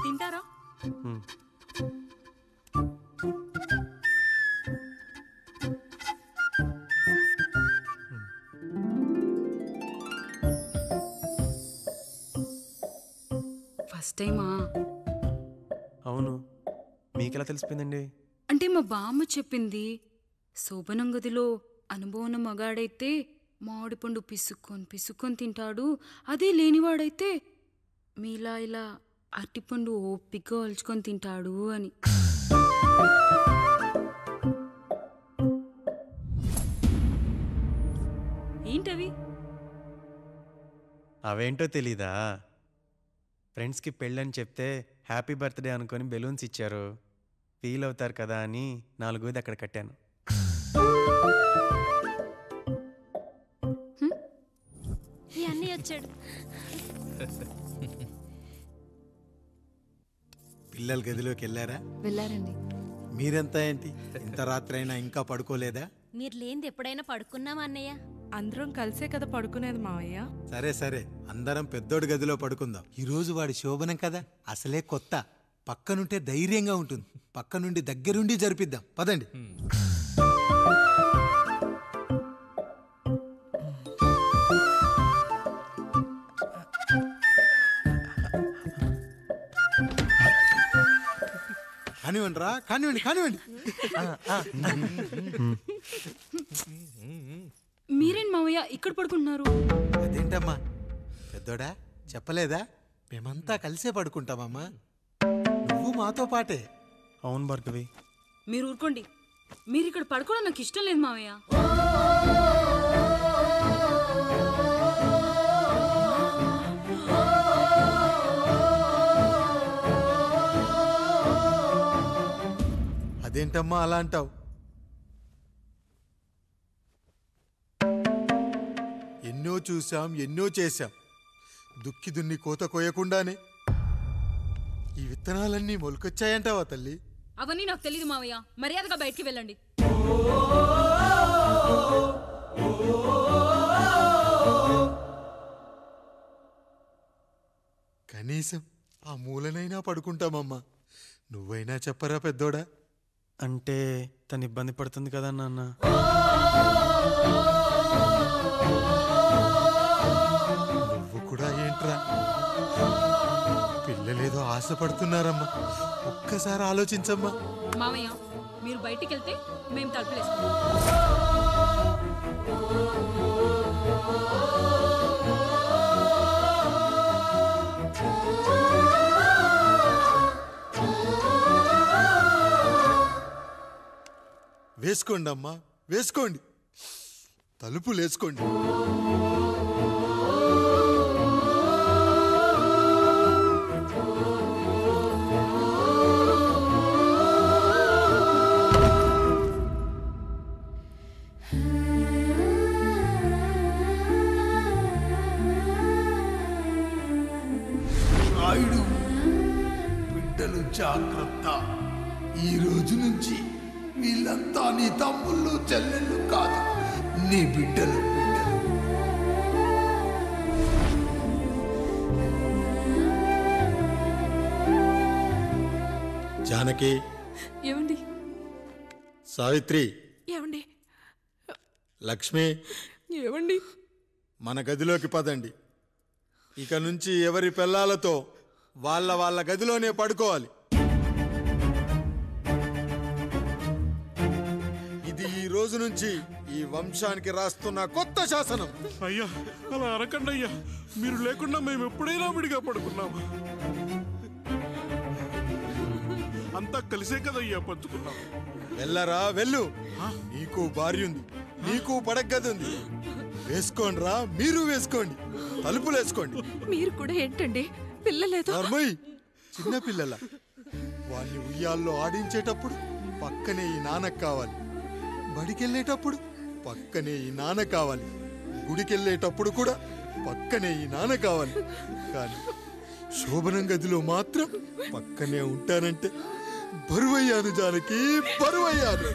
తింటారా? ఫస్ట్ టైమా? అవును, మీకెలా తెలిసిపోయిందండి? అంటే మా బామ్మ చెప్పింది. శోభనం గదిలో అనుభవం మగాడైతే మామిడిపండు పిసుక్కొని తింటాడు, అదే లేనివాడైతే మీలా ఇలా అరటిపండు ఓపిగ్గా ఒలుచుకొని తింటాడు అని. ఏంటవి? అవేంటో తెలీదా? ఫ్రెండ్స్కి పెళ్ళని చెప్తే హ్యాపీ బర్త్డే అనుకొని బెలూన్స్ ఇచ్చారు, ఫీల్ అవుతారు కదా అని 4 అక్కడ కట్టాను. అన్నీ వచ్చాడు. పిల్లల గదిలోకి వెళ్ళారా? వెళ్ళారండి. మీరెంత ఏంటి ఇంత రాత్రి అయినా ఇంకా పడుకోలేదా? మీరు లేనిది ఎప్పుడైనా పడుకున్నామా అన్నయ్య? అందరం కలిసే కదా పడుకునేది మావయ్య. సరే సరే, అందరం పెద్దోడి గదిలో పడుకుందాం. ఈ రోజు వాడి శోభనం కదా, అసలే కొత్త. పక్కనుంటే ధైర్యంగా ఉంటుంది, పక్క నుండి దగ్గరుండి జరిపిద్దాం. పదండి. కానివ్వండి రా, కానివ్వండి కానివ్వండి. మీరేం మావయ్య ఇక్కడ పడుకుంటున్నారు? అదేంటమ్మా పెద్దోడా, చెప్పలేదా? మేమంతా కలిసే పడుకుంటామమ్మా, నువ్వు మాతో పాటే. అవును భార్గవి. మీరు ఊరుకోండి, మీరు ఇక్కడ పడుకోవడం నాకు ఇష్టం లేదు మావయ్య. అదేంటమ్మా అలా అంటావు? ఎన్నో చూశాం, ఎన్నో చేశాం. దుక్కి దున్ని కోత కోయకుండానే ఈ విత్తనాలన్నీ మొలకొచ్చాయంటావా తల్లి? అవన్నీ నాకు తెలీదు మావయ్య, మర్యాదగా బయటికి వెళ్ళండి. కనీసం ఆ మూలనైనా పడుకుంటామమ్మా, నువ్వైనా చెప్పరా పెద్దోడా? అంటే తను ఇబ్బంది పడుతుంది కదా నాన్న. నువ్వు కూడా ఏంట్రా, పిల్లలేదో ఆశపడుతున్నారమ్మా, ఒక్కసారి ఆలోచించమ్మా. మావయ్య మీరు బయటికి వెళ్తే మేము తలుపులేసుకుంటాం. వేసుకోండి అమ్మా, వేసుకోండి, తలుపులు వేసుకోండి. రాయుడు, బిడ్డలు జాగ్రత్త. ఈ రోజు నుంచి వీళ్ళంతా నీ తమ్ముళ్ళు చెల్లెళ్ళు కాదు, నీ బిడ్డలు. జానకి, ఏమండి? సావిత్రి, ఏమండి? లక్ష్మి, ఏమండి? మన గదిలోకి పదండి. ఇక నుంచి ఎవరి పిల్లలతో వాళ్ళ గదిలోనే పడుకోవాలి. ఇది ఈ రోజు నుంచి ఈ వంశానికి రాస్తున్న కొత్త శాసనం. అయ్యా అలా అనకండి అయ్యా, మీరు లేకుండా మేము ఎప్పుడైనా విడిగా పడుకున్నాము. అంతా కలిసే కదయ్యా పంచుకున్నాం. వెళ్ళరా వెళ్ళు, నీకు భార్య ఉంది, నీకు పడగది ఉంది. వేసుకోండి రా, మీరు వేసుకోండి, తలుపులు వేసుకోండి. మీరు కూడా ఏంటండి, పిల్లలేదు? చిన్న పిల్లల వాళ్ళని ఉయ్యాల్లో ఆడించేటప్పుడు పక్కనే ఈ నాన్న కావాలి, బడికెళ్ళేటప్పుడు పక్కనే ఈ నాన్న కావాలి, గుడికెళ్ళేటప్పుడు కూడా పక్కనే ఈ నాన్న కావాలి. కానీ శోభనం గదిలో మాత్రం పక్కనే ఉంటానంటే బరువయ్యాను జానకి, బరువయ్యాను.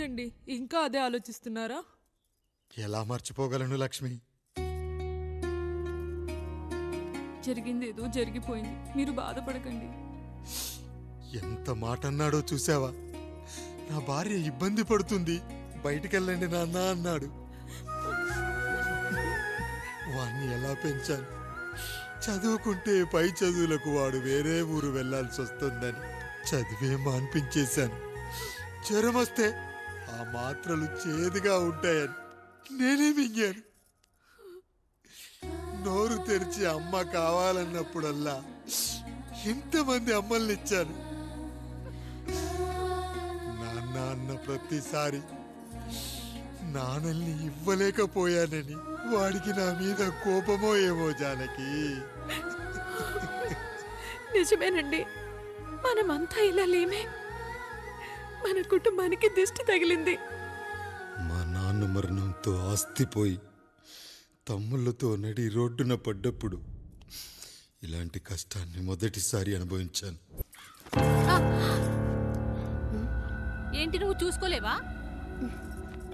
ఏంటండి ఇంకా అదే ఆలోచిస్తున్నారా? ఎలా మర్చిపోగలను లక్ష్మి? జరిగింది ఏదో జరిగిపోయింది, మీరు బాధపడకండి. ఎంత మాట అన్నాడో చూసావా? నా భార్య ఇబ్బంది పడుతుంది, బయటికెళ్ళండి నాన్న అన్నాడు. వాణ్ణి ఎలా పెంచాను? చదువుకుంటే పై చదువులకు వాడు వేరే ఊరు వెళ్లాల్సి వస్తుందని చదివే మాన్పించేశాను. జ్వరం వస్తే ఆ మాత్రలు చేదుగా ఉంటాయని నేనే మింగాను. నోరు తెరిచి అమ్మ కావాలన్నప్పుడల్లా ఎంతమంది అమ్మల్ని ఇచ్చాను. నాన్న అన్న ప్రతిసారి నాన్నల్ని ఇవ్వలేకపోయానని వాడికి నా మీద కోపమో ఏమో జానకి. నిజమేనండి, మనమంతా ఇలా లేమే. మన కుటుంబానికి దిష్టి తగిలింది. మా నాన్న మరణంతో ఆస్తిపోయి తమ్ముళ్ళతో నడి రోడ్డున పడ్డప్పుడు ఇలాంటి కష్టాన్ని మొదటిసారి అనుభవించాను. ఏంటి నువ్వు చూసుకోలేవా?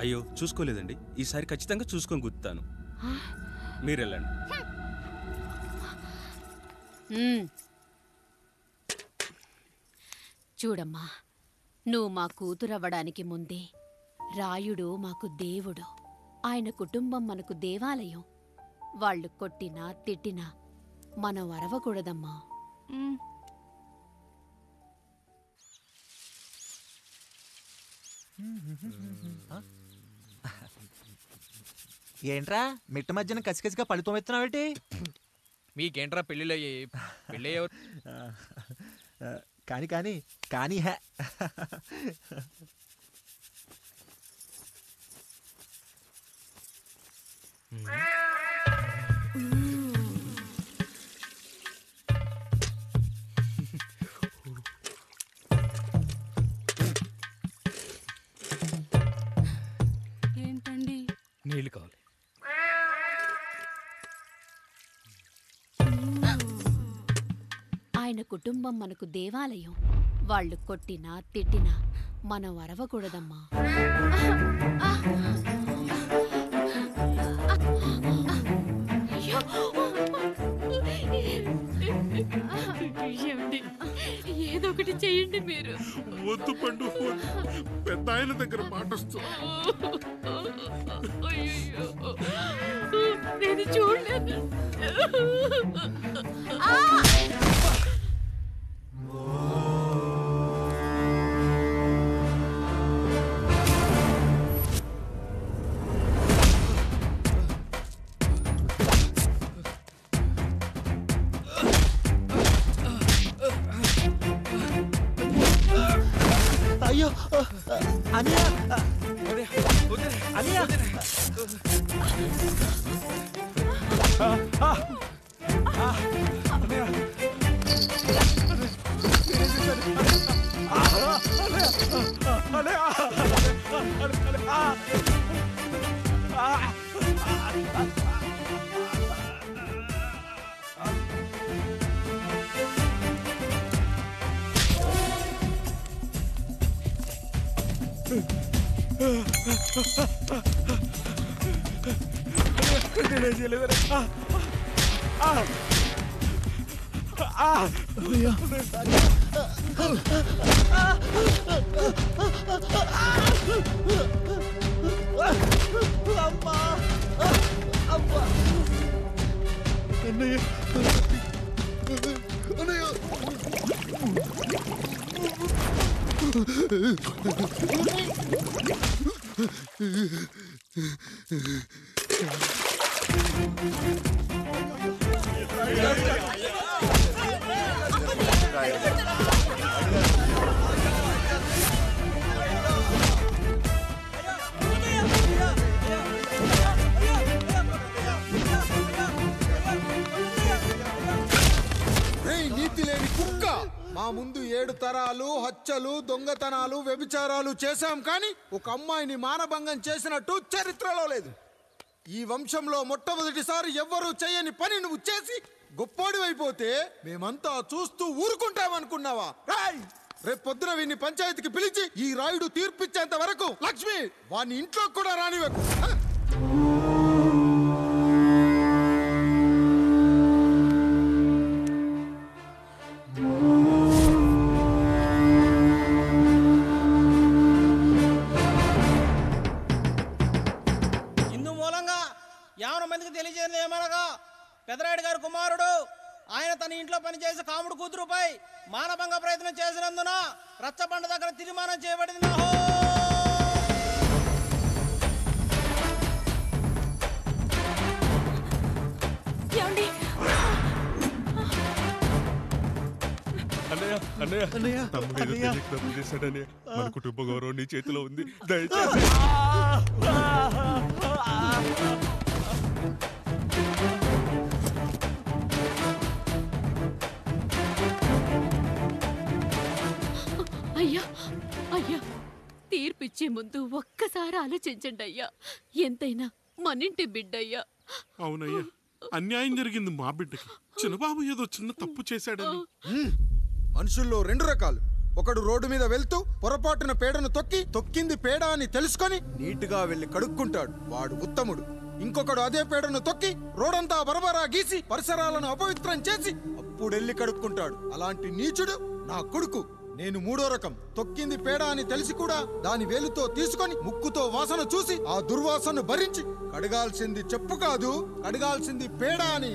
అయ్యో చూసుకోలేదండి, ఈసారి ఖచ్చితంగా చూసుకొని గుర్తాను. మీరు వెళ్ళండి. చూడమ్మా, నువ్వు మా కూతురవ్వడానికి ముందే రాయుడు మాకు దేవుడు. ఆయన కుటుంబం మనకు దేవాలయం. వాళ్ళు కొట్టినా తిట్టినా మనం అరవకూడదమ్మా. ఏంట్రా మిట్ట మధ్యన కసికసిగా పడుతోమెత్తున్నావేంటి? మీకేంట్రా పెళ్ళిళ్ళయ్యాయి? పెళ్ళి కానీ కానీ కానీ హే ఏంటండి? నీళ్ళు కావాలి. ఆయన కుటుంబం మనకు దేవాలయం. వాళ్ళు కొట్టినా తిట్టినా మనం అరవకూడదమ్మా. ఏదో ఒకటి చెయ్యండి మీరు. వద్దు పండు, పెద్ద ఆయన దగ్గర మాటొస్తూ. నేను చూడలేదు. అయ్యో అనియా అనియా నీతి లేని కుక్క, మా ముందు 7 తరాలు హత్యలు దొంగతనాలు వ్యభిచారాలు చేశాం, కానీ ఒక అమ్మాయిని మానభంగం చేసినట్టు చరిత్రలో లేదు. ఈ వంశంలో మొట్టమొదటిసారి ఎవ్వరూ చేయని పని నువ్వు చేసి గొప్పోడివైపోతే మేమంతా చూస్తూ ఊరుకుంటామనుకున్నావా? రాయ్ రేపు పొద్దున వీడిని పంచాయతీకి పిలిచి ఈ రాయుడు తీర్పిచ్చేంత వరకు లక్ష్మి వాడిని ఇంట్లో కూడా రానివ్వకు. ఇందు మూలంగా 50 మందికి తెలియజేయడం ఏమనగా పెదరాయుడు గారి కుమారుడు ఆయన తన ఇంట్లో పనిచేసే కాముడు కూతురుపై మానభంగ ప్రయత్నం చేసినందున రచ్చబండ దగ్గర తీర్మానం చేయబడింది. అన్నయ్య అన్నయ్య అన్నయ్య తమ్ముడు ఏదో తెలియక తప్పు చేశాడన్నయ్య. మన కుటుంబ గౌరవం నీ చేతిలో ఉంది, దయచేసి. అయ్యా అయ్యా, తీర్పిచ్చే ముందు ఒక్కసారి ఆలోచించండి అయ్యా. ఎంతైనా మనింటి బిడ్డయ్యా. అవునయ్యా, అన్యాయం జరిగింది మా బిడ్డకి. చిన్నబాబు ఏదో చిన్న తప్పు చేశాడని. మనుషుల్లో 2 రకాలు. ఒకడు రోడ్డు మీద వెళ్తూ పొరపాటున పేడను తొక్కింది పేడ అని తెలుసుకొని నీటుగా వెళ్లి కడుక్కుంటాడు, వాడు ఉత్తముడు. ఇంకొకడు అదే పేడను తొక్కి రోడంతా బరబరా గీసి పరిసరాలను అపవిత్రం చేసి అప్పుడెళ్ళి కడుక్కుంటాడు. అలాంటి నీచుడు నా కొడుకు. నేను 3వ రకం. తొక్కింది పేడ అని తెలిసి కూడా దాని వేలుతో తీసుకొని ముక్కుతో వాసన చూసి ఆ దుర్వాసనను భరించి కడగాల్సింది చెప్పు కాదు, కడగాల్సింది పేడ అని